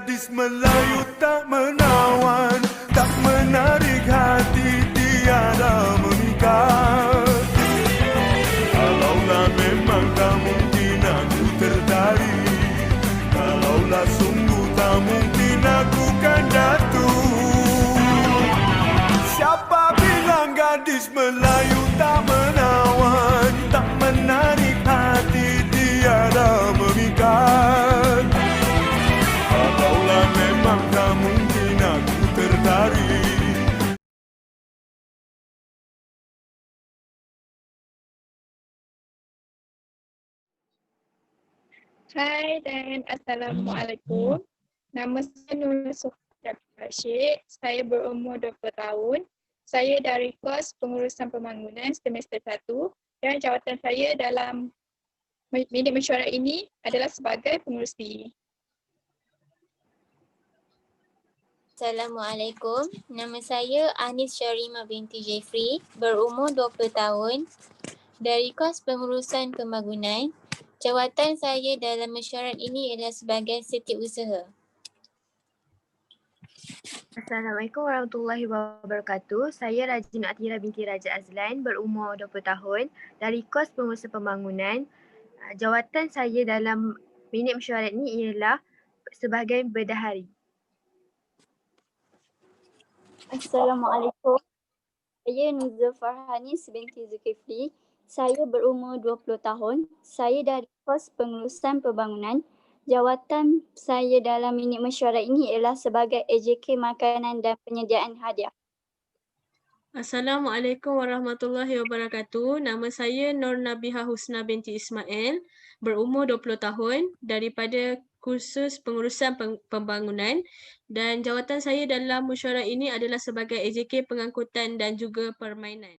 gadis Melayu tak menawan, tak menarik hati, tiada memikat. Kalaulah memang tak mungkin aku tertarik, kalaulah sungguh tak mungkin aku kan jatuh. Siapa bilang gadis Melayu tak menawan, tak menarik hati, tiada memikat. Kalaulah memang tak mungkin aku tertarik. Hai dan Assalamualaikum. Nama saya Nurul Sofia Rashid. Saya berumur 20 tahun. Saya dari kos pengurusan pembangunan semester 1 dan jawatan saya dalam bilik mesyuarat ini adalah sebagai pengurus PE. Assalamualaikum. Nama saya Anis Syarima binti Jeffrey, berumur 20 tahun, dari kos pengurusan pembangunan. Jawatan saya dalam mesyuarat ini ialah sebagai setiausaha. Assalamualaikum warahmatullahi wabarakatuh. Saya Rajin Atira binti Raja Azlan, berumur 20 tahun, dari kos pengurusan pembangunan. Jawatan saya dalam minit mesyuarat ini ialah sebagai bendahari. Assalamualaikum. Saya Nuzul Farhanis binti Zulkifli. Saya berumur 20 tahun. Saya dari kos pengurusan pembangunan. Jawatan saya dalam minit mesyuarat ini ialah sebagai AJK makanan dan penyediaan hadiah. Assalamualaikum warahmatullahi wabarakatuh. Nama saya Nur Nabiha Husna binti Ismail, berumur 20 tahun, daripada kursus pengurusan pembangunan, dan jawatan saya dalam mesyuarat ini adalah sebagai AJK pengangkutan dan juga permainan.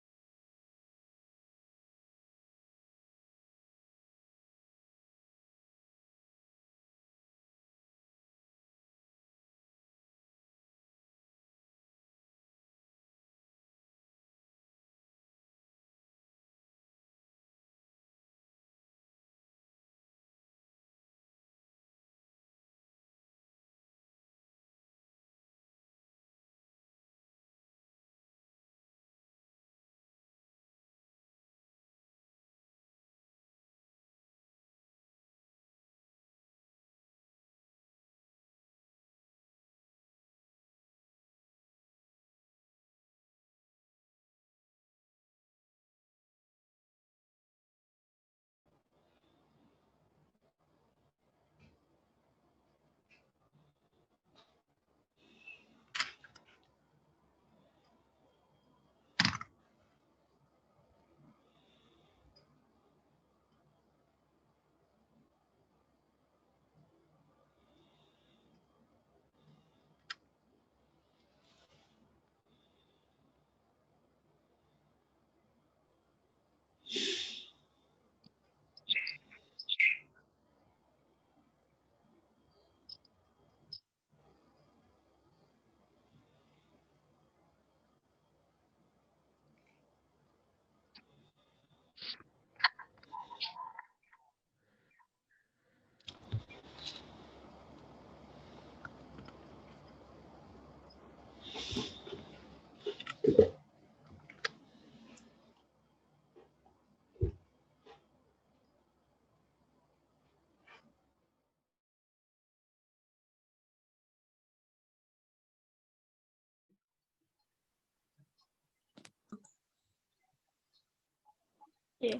Okay.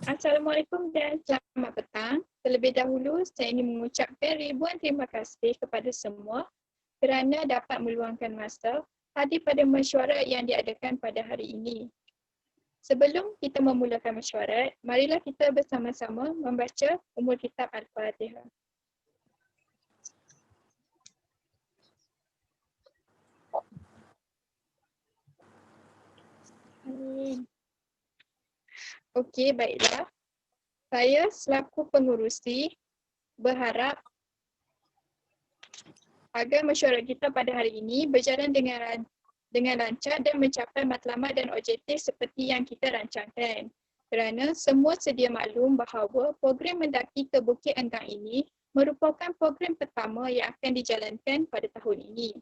Assalamualaikum dan selamat petang. Terlebih dahulu, saya ingin mengucapkan ribuan terima kasih kepada semua kerana dapat meluangkan masa hadir pada mesyuarat yang diadakan pada hari ini. Sebelum kita memulakan mesyuarat, marilah kita bersama-sama membaca umul kitab Al-Fatihah. Amin. Okey, baiklah. Saya selaku pengurusi berharap agar mesyuarat kita pada hari ini berjalan dengan lancar dan mencapai matlamat dan objektif seperti yang kita rancangkan. Kerana semua sedia maklum bahawa program mendaki ke Bukit Enggang ini merupakan program pertama yang akan dijalankan pada tahun ini.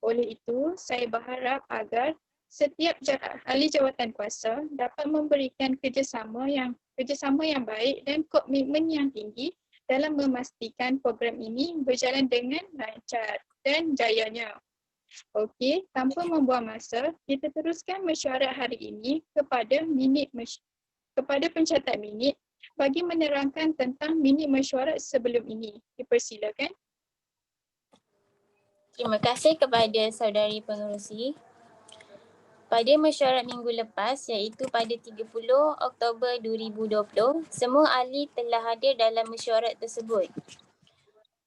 Oleh itu, saya berharap agar setiap ahli jawatan kuasa dapat memberikan kerjasama yang baik dan komitmen yang tinggi dalam memastikan program ini berjalan dengan lancar dan jayanya. Okey, tanpa membuang masa, kita teruskan mesyuarat hari ini kepada pencatat minit bagi menerangkan tentang minit mesyuarat sebelum ini. Dipersilakan. Terima kasih kepada saudari pengerusi. Pada mesyuarat minggu lepas iaitu pada 30 Oktober 2020, semua ahli telah hadir dalam mesyuarat tersebut.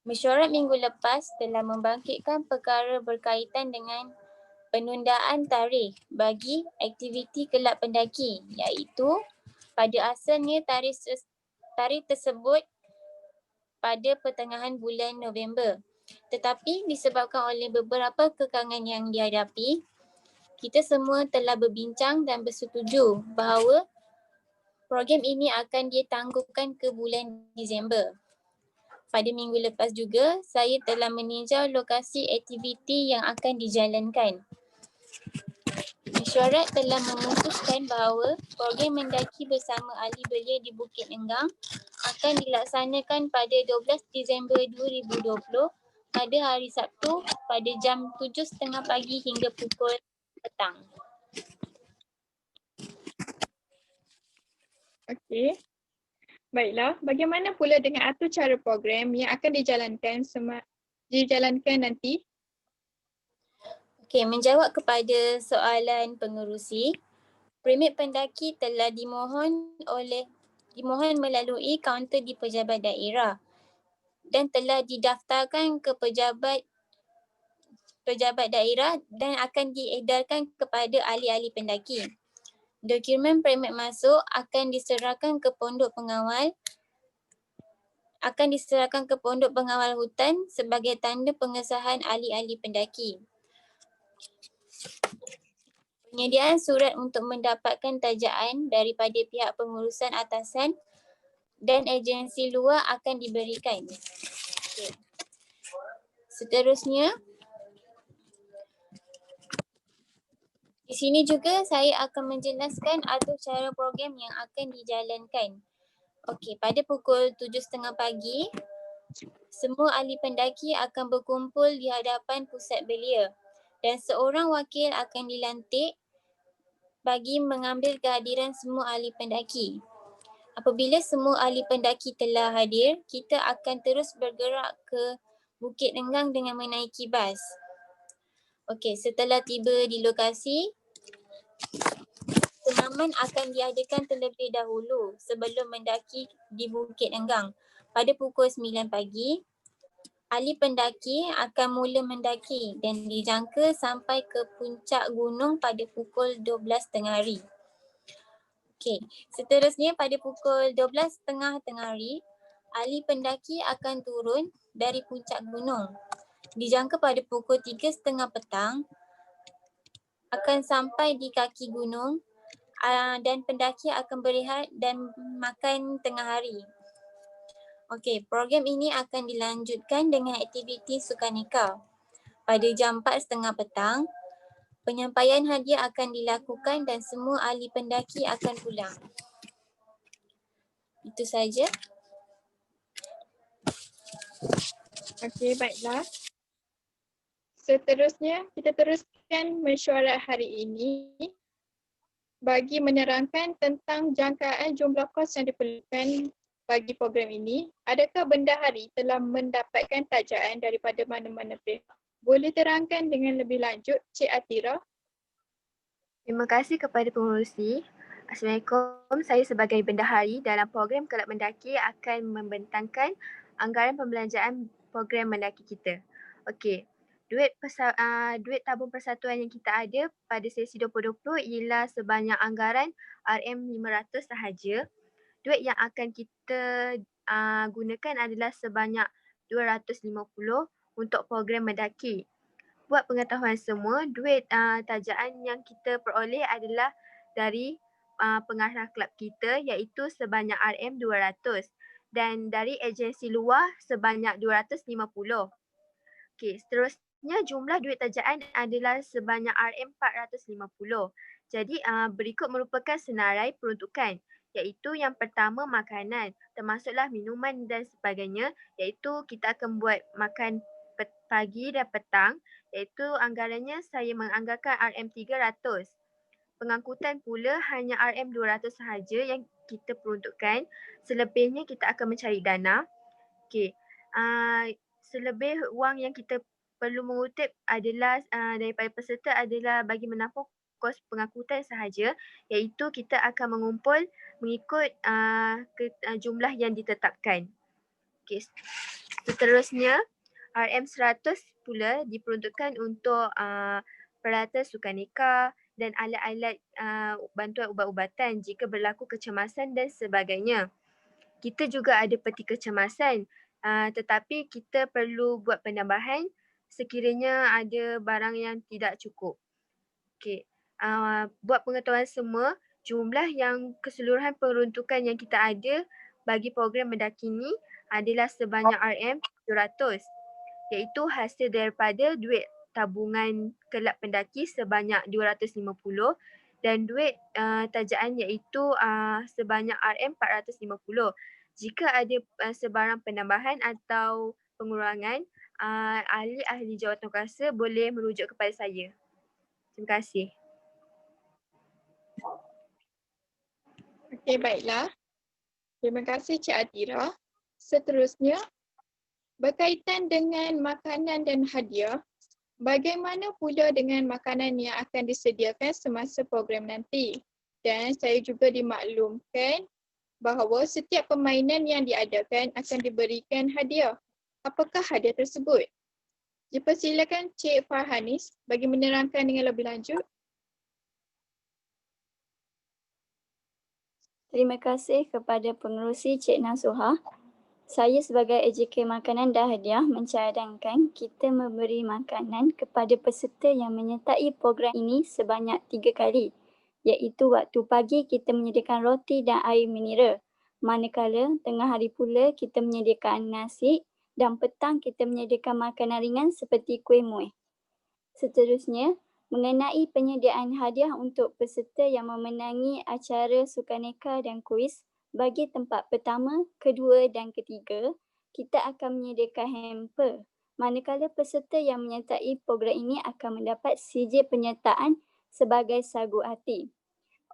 Mesyuarat minggu lepas telah membangkitkan perkara berkaitan dengan penundaan tarikh bagi aktiviti kelab pendaki iaitu pada asalnya tarikh tersebut pada pertengahan bulan November. Tetapi disebabkan oleh beberapa kekangan yang dihadapi, kita semua telah berbincang dan bersetuju bahawa program ini akan ditangguhkan ke bulan Disember. Pada minggu lepas juga, saya telah meninjau lokasi aktiviti yang akan dijalankan. Mesyuarat telah memutuskan bahawa program mendaki bersama ahli belia di Bukit Enggang akan dilaksanakan pada 12 Disember 2020 pada hari Sabtu pada jam 7.30 pagi hingga pukul petang. Okey. Baiklah, bagaimana pula dengan atur cara program yang akan dijalankan nanti? Okey, menjawab kepada soalan pengerusi, permit pendaki telah dimohon melalui kaunter di pejabat daerah dan telah didaftarkan ke pejabat daerah dan akan diedarkan kepada ahli-ahli pendaki. Dokumen permit masuk akan diserahkan ke pondok pengawal hutan sebagai tanda pengesahan ahli-ahli pendaki. Penyediaan surat untuk mendapatkan tajaan daripada pihak pengurusan atasan dan agensi luar akan diberikan. Okay. Seterusnya, di sini juga saya akan menjelaskan atur cara program yang akan dijalankan. Okey, pada pukul 7.30 pagi, semua ahli pendaki akan berkumpul di hadapan pusat belia dan seorang wakil akan dilantik bagi mengambil kehadiran semua ahli pendaki. Apabila semua ahli pendaki telah hadir, kita akan terus bergerak ke Bukit Enggang dengan menaiki bas. Okey, setelah tiba di lokasi, turnamen akan diadakan terlebih dahulu sebelum mendaki di Bukit Enggang. Pada pukul 9 pagi, ahli pendaki akan mula mendaki dan dijangka sampai ke puncak gunung pada pukul 12 tengah hari. Okey, seterusnya pada pukul 12 tengah hari, ahli pendaki akan turun dari puncak gunung. Dijangka pada pukul 3.30 petang akan sampai di kaki gunung dan pendaki akan berehat dan makan tengah hari. Okey, program ini akan dilanjutkan dengan aktiviti sukaneka. Pada jam 4.30 petang, penyampaian hadiah akan dilakukan dan semua ahli pendaki akan pulang. Itu saja. Okey, baiklah. Seterusnya, kita teruskan mesyuarat hari ini bagi menerangkan tentang jangkaan jumlah kos yang diperlukan bagi program ini. Adakah bendahari telah mendapatkan tajaan daripada mana-mana pihak? Boleh terangkan dengan lebih lanjut, Cik Atira? Terima kasih kepada pengerusi. Assalamualaikum. Saya sebagai bendahari dalam program Kelab Mendaki akan membentangkan anggaran pembelanjaan program mendaki kita. Okey. Duit tabung persatuan yang kita ada pada sesi 2020 ialah sebanyak anggaran RM500 sahaja. Duit yang akan kita gunakan adalah sebanyak 250 untuk program mendaki. Buat pengetahuan semua, duit tajaan yang kita peroleh adalah dari pengarah kelab kita iaitu sebanyak RM200 dan dari agensi luar sebanyak 250. Okey, seterusnya jumlah duit terjaan adalah sebanyak RM450. Jadi berikut merupakan senarai peruntukan, iaitu yang pertama makanan, termasuklah minuman dan sebagainya, iaitu kita akan buat makan pagi dan petang, iaitu anggarannya saya menganggarkan RM300. Pengangkutan pula hanya RM200 sahaja yang kita peruntukkan. Selebihnya kita akan mencari dana. Okey. Selebih wang yang kita perlu mengutip adalah daripada peserta adalah bagi menampung kos pengangkutan sahaja, iaitu kita akan mengumpul mengikut jumlah yang ditetapkan. Okey. Seterusnya RM100 pula diperuntukkan untuk peralatan sukaneka dan alat-alat bantuan ubat-ubatan jika berlaku kecemasan dan sebagainya. Kita juga ada peti kecemasan, tetapi kita perlu buat penambahan sekiranya ada barang yang tidak cukup. Okey, buat pengetahuan semua, jumlah yang keseluruhan peruntukan yang kita ada bagi program mendaki ni adalah sebanyak RM700, iaitu hasil daripada duit tabungan kelab pendaki sebanyak 250 dan duit tajaan iaitu sebanyak RM450. Jika ada sebarang penambahan atau pengurangan, ahli-ahli jawatan kuasa boleh merujuk kepada saya. Terima kasih. Okey, baiklah. Terima kasih Cik Atira. Seterusnya, berkaitan dengan makanan dan hadiah, bagaimana pula dengan makanan yang akan disediakan semasa program nanti? Dan saya juga dimaklumkan bahawa setiap permainan yang diadakan akan diberikan hadiah. Apakah hadiah tersebut? Dipersilakan Cik Farhanis bagi menerangkan dengan lebih lanjut. Terima kasih kepada pengerusi Cik Nasuha. Saya sebagai AJK Makanan dan Hadiah mencadangkan kita memberi makanan kepada peserta yang menyertai program ini sebanyak 3 kali, iaitu waktu pagi kita menyediakan roti dan air mineral, manakala tengah hari pula kita menyediakan nasi dan petang kita menyediakan makanan ringan seperti kuih muih. Seterusnya, mengenai penyediaan hadiah untuk peserta yang memenangi acara sukaneka dan kuis, bagi tempat pertama, kedua dan ketiga, kita akan menyediakan hamper. Manakala peserta yang menyertai program ini akan mendapat sijil penyertaan sebagai sagu hati.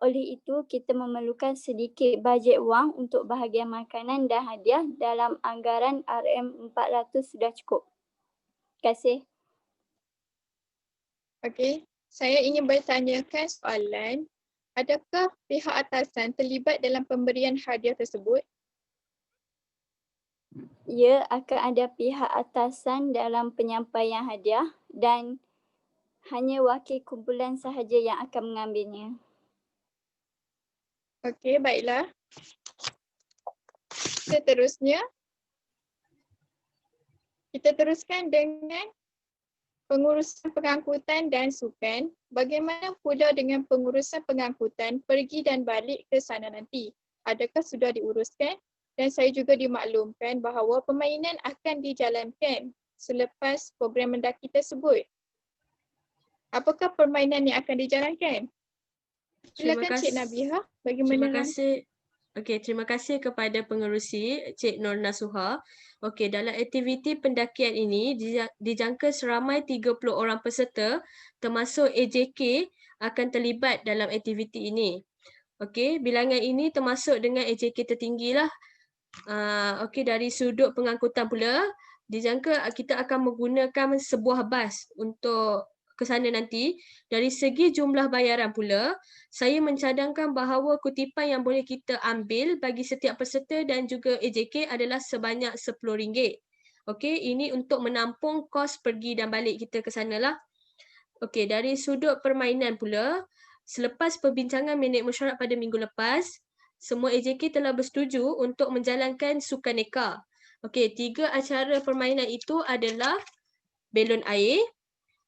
Oleh itu, kita memerlukan sedikit bajet wang untuk bahagian makanan dan hadiah dalam anggaran RM400 sudah cukup. Terima kasih. Okey, saya ingin bertanyakan soalan. Adakah pihak atasan terlibat dalam pemberian hadiah tersebut? Ya, akan ada pihak atasan dalam penyampaian hadiah dan hanya wakil kumpulan sahaja yang akan mengambilnya. Okey, baiklah. Seterusnya, kita teruskan dengan pengurusan pengangkutan dan sukan. Bagaimana pula dengan pengurusan pengangkutan pergi dan balik ke sana nanti? Adakah sudah diuruskan? Dan saya juga dimaklumkan bahawa permainan akan dijalankan selepas program mendaki tersebut. Apakah permainan yang akan dijalankan? Silakan Cik Nabiha bagi menerangkan. Terima kasih kepada pengerusi Cik Nur Nasuha. Okey, dalam aktiviti pendakian ini dijangka seramai 30 orang peserta termasuk AJK akan terlibat dalam aktiviti ini. Okey, bilangan ini termasuk dengan AJK tertinggi lah. Okey, dari sudut pengangkutan pula dijangka kita akan menggunakan sebuah bas untuk ke sana nanti. Dari segi jumlah bayaran pula, saya mencadangkan bahawa kutipan yang boleh kita ambil bagi setiap peserta dan juga AJK adalah sebanyak RM10. Okey, ini untuk menampung kos pergi dan balik kita ke sana lah. Okey, dari sudut permainan pula, selepas perbincangan minit mesyuarat pada minggu lepas, semua AJK telah bersetuju untuk menjalankan sukaneka. Okey, 3 acara permainan itu adalah belon air,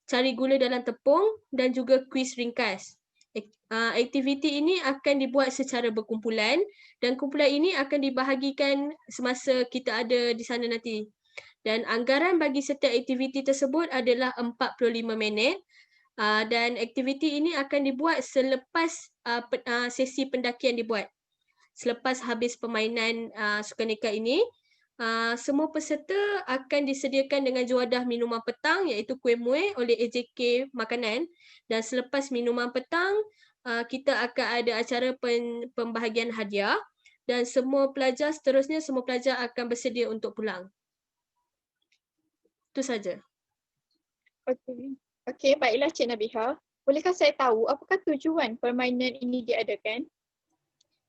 cari gula dalam tepung dan juga kuis ringkas. Aktiviti ini akan dibuat secara berkumpulan dan kumpulan ini akan dibahagikan semasa kita ada di sana nanti. Dan anggaran bagi setiap aktiviti tersebut adalah 45 minit dan aktiviti ini akan dibuat selepas sesi pendakian dibuat. Selepas habis permainan sukaneka ini, semua peserta akan disediakan dengan juadah minuman petang iaitu kuih muih oleh AJK Makanan, dan selepas minuman petang kita akan ada acara pembahagian hadiah dan semua pelajar akan bersedia untuk pulang. Itu saja. Okey, baiklah Cik Nabiha. Bolehkah saya tahu apakah tujuan permainan ini diadakan?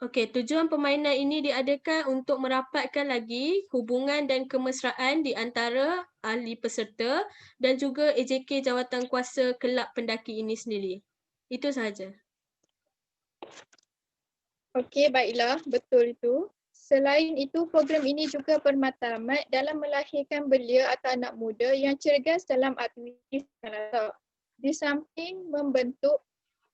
Okey, tujuan permainan ini diadakan untuk merapatkan lagi hubungan dan kemesraan di antara ahli peserta dan juga AJK Jawatankuasa Kelab Pendaki ini sendiri. Itu sahaja. Okey, baiklah. Betul itu. Selain itu, program ini juga bermatlamat dalam melahirkan belia atau anak muda yang cergas dalam aktiviti sukanata. Di samping membentuk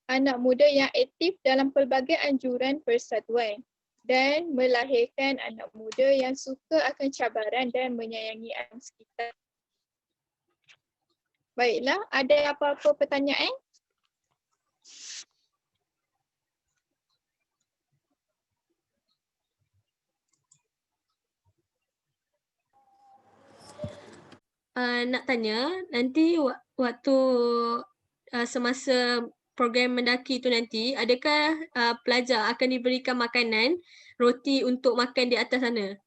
anak muda yang aktif dalam pelbagai anjuran persatuan dan melahirkan anak muda yang suka akan cabaran dan menyayangi alam sekitar. Baiklah, ada apa-apa pertanyaan? Nak tanya, nanti waktu semasa program mendaki itu nanti, adakah pelajar akan diberikan makanan, roti untuk makan di atas sana?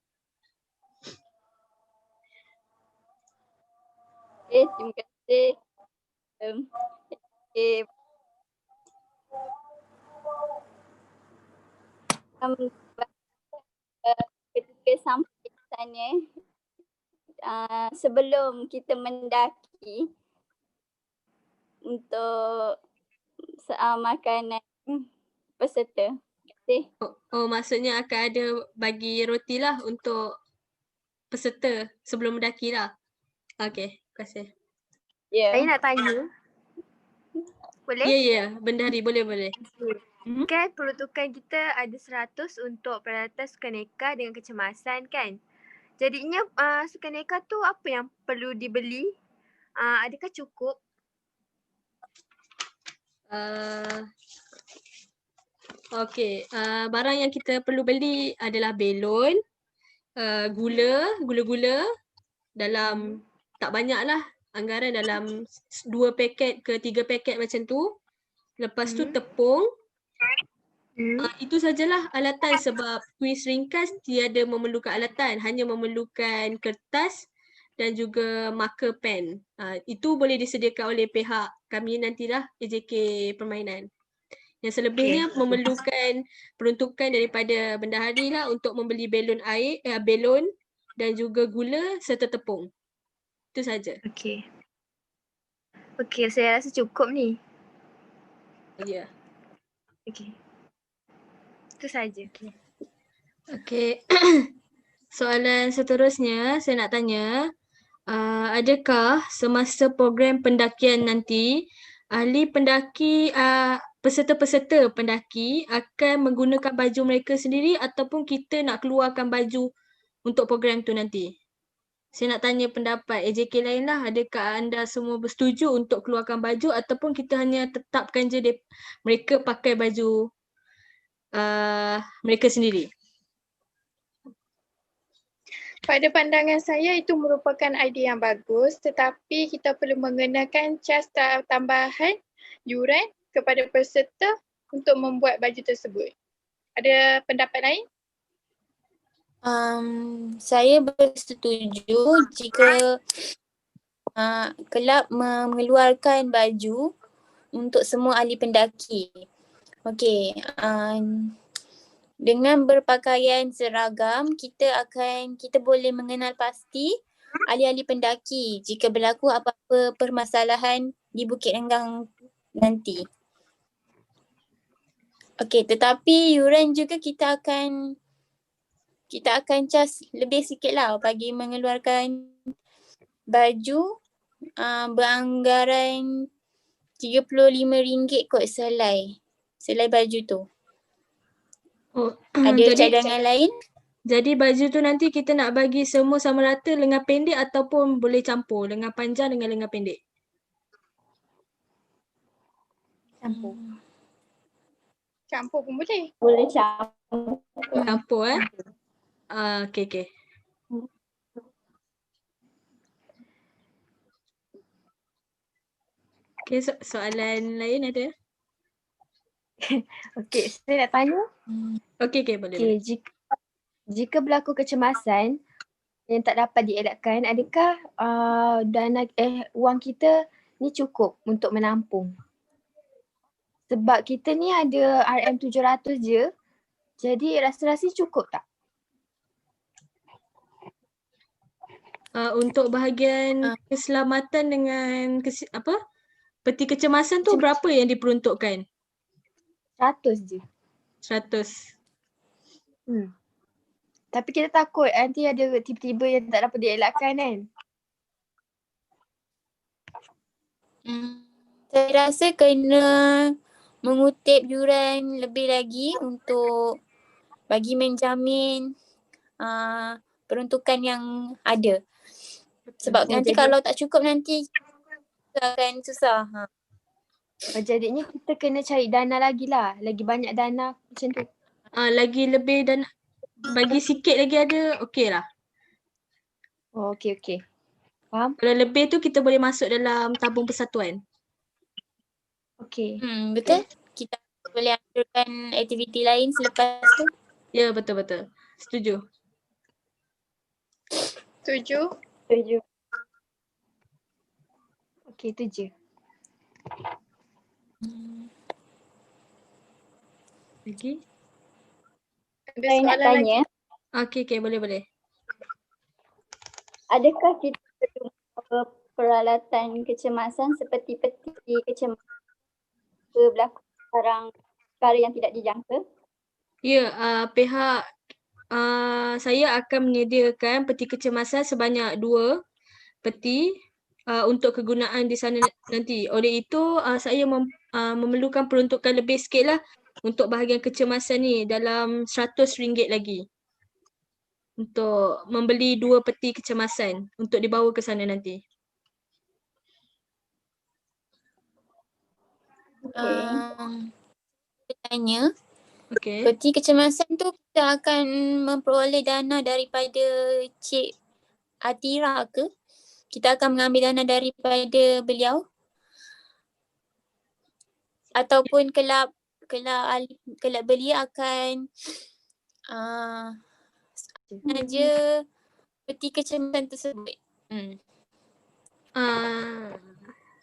Terima kasih. Ketika sampai di sana, sebelum kita mendaki untuk makanan peserta. Maksudnya akan ada bagi roti lah untuk peserta sebelum mendaki lah. Okey, terima kasih. Saya nak tanya. Boleh? Ya, Bendahari, boleh. Kan peruntukan kita ada 100 untuk peralatan sukaneka dengan kecemasan kan? Jadinya sukaneka tu apa yang perlu dibeli? Adakah cukup? Okey, barang yang kita perlu beli adalah belon, gula-gula dalam tak banyak lah, anggaran dalam 2 paket ke 3 paket macam tu. Lepas tu tepung. Itu sajalah alatan sebab kuis ringkas tiada memerlukan alatan, hanya memerlukan kertas dan juga marker pen. Itu boleh disediakan oleh pihak kami nantilah, AJK Permainan. Yang selebihnya memerlukan peruntukan daripada bendahari lah untuk membeli belon air, belon dan juga gula serta tepung. Itu saja. Okey, saya rasa cukup ni. Ya. Okey. Itu saja. Okey. Soalan seterusnya saya nak tanya, adakah semasa program pendakian nanti ahli pendaki, peserta-peserta pendaki akan menggunakan baju mereka sendiri ataupun kita nak keluarkan baju untuk program tu nanti? Saya nak tanya pendapat AJK lain lah, adakah anda semua bersetuju untuk keluarkan baju ataupun kita hanya tetapkan je mereka pakai baju mereka sendiri? Pada pandangan saya itu merupakan idea yang bagus, tetapi kita perlu mengenakan cas tambahan yuran kepada peserta untuk membuat baju tersebut. Ada pendapat lain? Saya bersetuju jika kelab mengeluarkan baju untuk semua ahli pendaki. Okey, dengan berpakaian seragam, kita boleh mengenal pasti ahli-ahli pendaki jika berlaku apa-apa permasalahan di Bukit Renggang nanti. Okey, tetapi yuran juga kita akan cas lebih sikit lah bagi mengeluarkan baju beranggaran RM35 kot sehelai. selain baju tu. Oh, Ada jadi cadangan lain? baju tu nanti kita nak bagi semua sama rata lengan pendek ataupun boleh campur lengan panjang dengan lengan pendek. Campur. Campur pun boleh. Boleh campur. Campur okey. Okey, soalan lain ada? Okey, saya nak tanya. Okey, boleh. Okey, jika berlaku kecemasan yang tak dapat dielakkan, adakah wang kita ni cukup untuk menampung? Sebab kita ni ada RM700 je, jadi rasa-rasa cukup tak? Untuk bahagian keselamatan dengan peti kecemasan tu berapa yang diperuntukkan? 100 je. 100. Tapi kita takut nanti ada tiba-tiba yang tak dapat dielakkan kan? Saya rasa kena mengutip yuran lebih lagi untuk bagi menjamin peruntukan yang ada. Sebab nanti kalau tak cukup nanti kita akan susah. Jadinya kita kena cari dana lagi lah. Lagi banyak dana macam tu. Lagi lebih dan bagi sikit lagi ada, okey lah. Oh, okey. Faham? Kalau lebih tu kita boleh masuk dalam tabung persatuan. Okey. Betul? Kita boleh anjurkan aktiviti lain selepas tu. Ya, betul. Setuju. Setuju? Setuju. Okey, tu je. Lagi? Ada Saya nak soalan lagi? tanya, Okey, boleh. adakah kita perlu peralatan kecemasan seperti peti kecemasan berlaku perkara yang tidak dijangka? Ya, pihak saya akan menyediakan peti kecemasan sebanyak 2 peti untuk kegunaan di sana nanti. Oleh itu, saya memerlukan peruntukan lebih sikit lah untuk bahagian kecemasan ni dalam RM100 lagi. Untuk membeli 2 peti kecemasan untuk dibawa ke sana nanti. Tanya, Okey. peti kecemasan tu kita akan memperoleh dana daripada Cik Atira ke? Kita akan mengambil dana daripada beliau? Ataupun kelab belia akan saja peti kecemasan tersebut?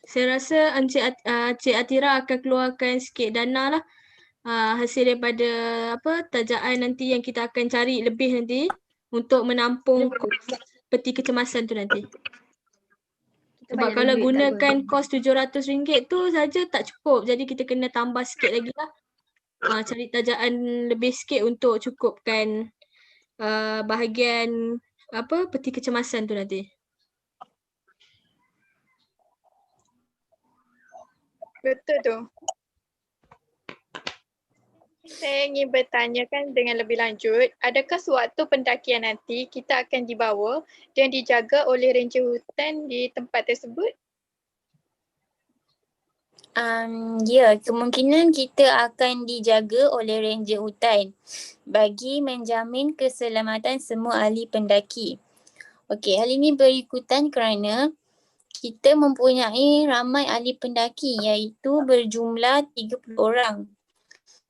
Saya rasa Cik Atira akan keluarkan sikit dana lah hasil daripada tajaan nanti yang kita akan cari lebih nanti untuk menampung peti kecemasan tu nanti. Sebab kalau gunakan kos RM700 tu saja tak cukup. Jadi kita kena tambah sikit lagi lah. Cari tajaan lebih sikit untuk cukupkan bahagian peti kecemasan tu nanti. Betul tu. Saya ingin bertanyakan dengan lebih lanjut, adakah sewaktu pendakian nanti kita akan dibawa dan dijaga oleh ranger hutan di tempat tersebut? Ya, kemungkinan kita akan dijaga oleh ranger hutan bagi menjamin keselamatan semua ahli pendaki. Okey, hal ini berikutan kerana kita mempunyai ramai ahli pendaki iaitu berjumlah 30 orang.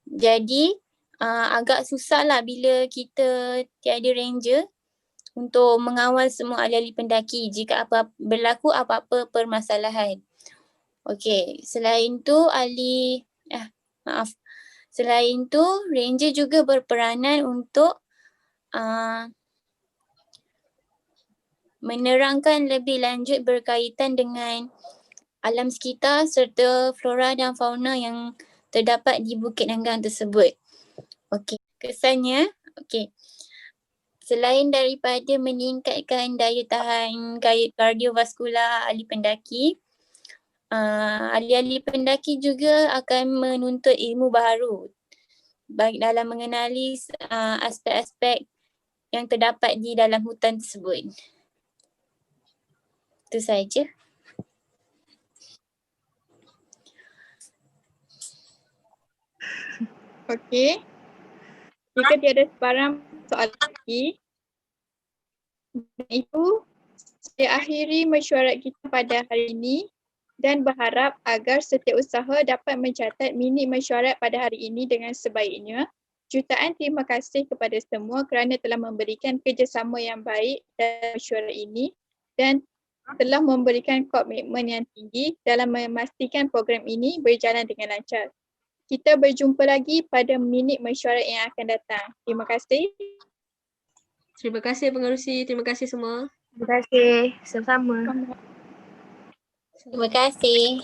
Jadi agak susahlah bila kita tiada ranger untuk mengawal semua ahli-ahli pendaki jika berlaku apa-apa permasalahan. Okey, selain tu selain tu ranger juga berperanan untuk menerangkan lebih lanjut berkaitan dengan alam sekitar serta flora dan fauna yang terdapat di Bukit Nanggang tersebut. Okey, kesannya, selain daripada meningkatkan daya tahan kardiovaskular ahli pendaki, ahli-ahli pendaki juga akan menuntut ilmu baharu baik dalam mengenali aspek-aspek yang terdapat di dalam hutan tersebut. Itu saja. Okey. Jika tiada sebarang soalan lagi, dengan itu saya akhiri mesyuarat kita pada hari ini dan berharap agar setiap usaha dapat mencatat minit mesyuarat pada hari ini dengan sebaiknya. Jutaan terima kasih kepada semua kerana telah memberikan kerjasama yang baik dalam mesyuarat ini dan telah memberikan komitmen yang tinggi dalam memastikan program ini berjalan dengan lancar. Kita berjumpa lagi pada minit mesyuarat yang akan datang. Terima kasih. Terima kasih pengerusi. Terima kasih semua. Terima kasih. Sama-sama. Terima kasih.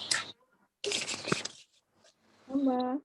Sama.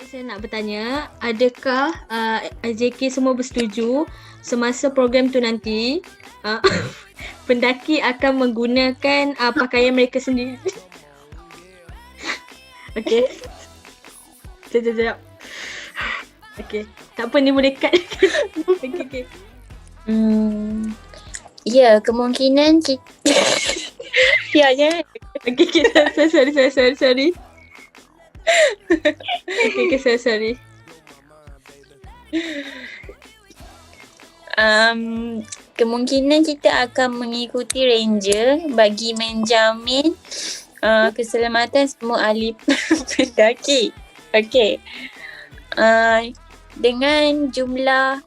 Saya nak bertanya, adakah JK semua bersetuju semasa program tu nanti pendaki akan menggunakan pakaian mereka sendiri? Okey. Sekejap. Okey. Tak apa, ni boleh cut. Okey. Ya, kemungkinan kita ya. Okey, sorry. Okay, sorry. Kemungkinan kita akan mengikuti ranger bagi menjamin keselamatan semua ahli pendaki. Okey. Dengan jumlah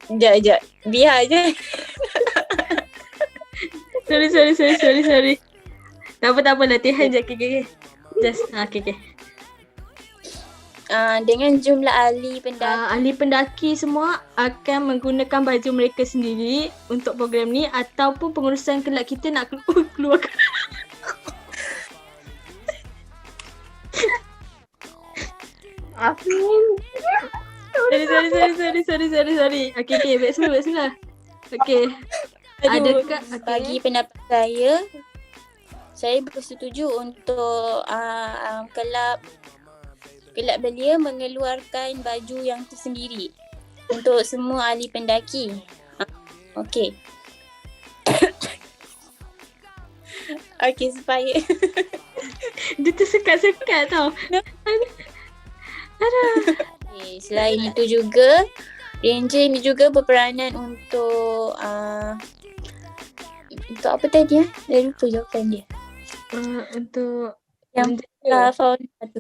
Sekejap. Biar je. Sorry. Tak apa, latihan je. Okay. Just, okay. Dengan jumlah ahli pendaki. Ahli pendaki semua akan menggunakan baju mereka sendiri untuk program ni ataupun pengurusan kelab kita nak keluarkan. Sorry. Okay, baik semula. Okay. Adakah Bagi pendapat saya bersetuju untuk kelab belia mengeluarkan baju yang tersendiri untuk semua ahli pendaki. Okey. Okey, supaya dia tersekat-sekat tau. okay, selain itu juga ranger ini juga berperanan untuk apa tadi Dah lupa jawapan dia. Untuk yang fauna tu.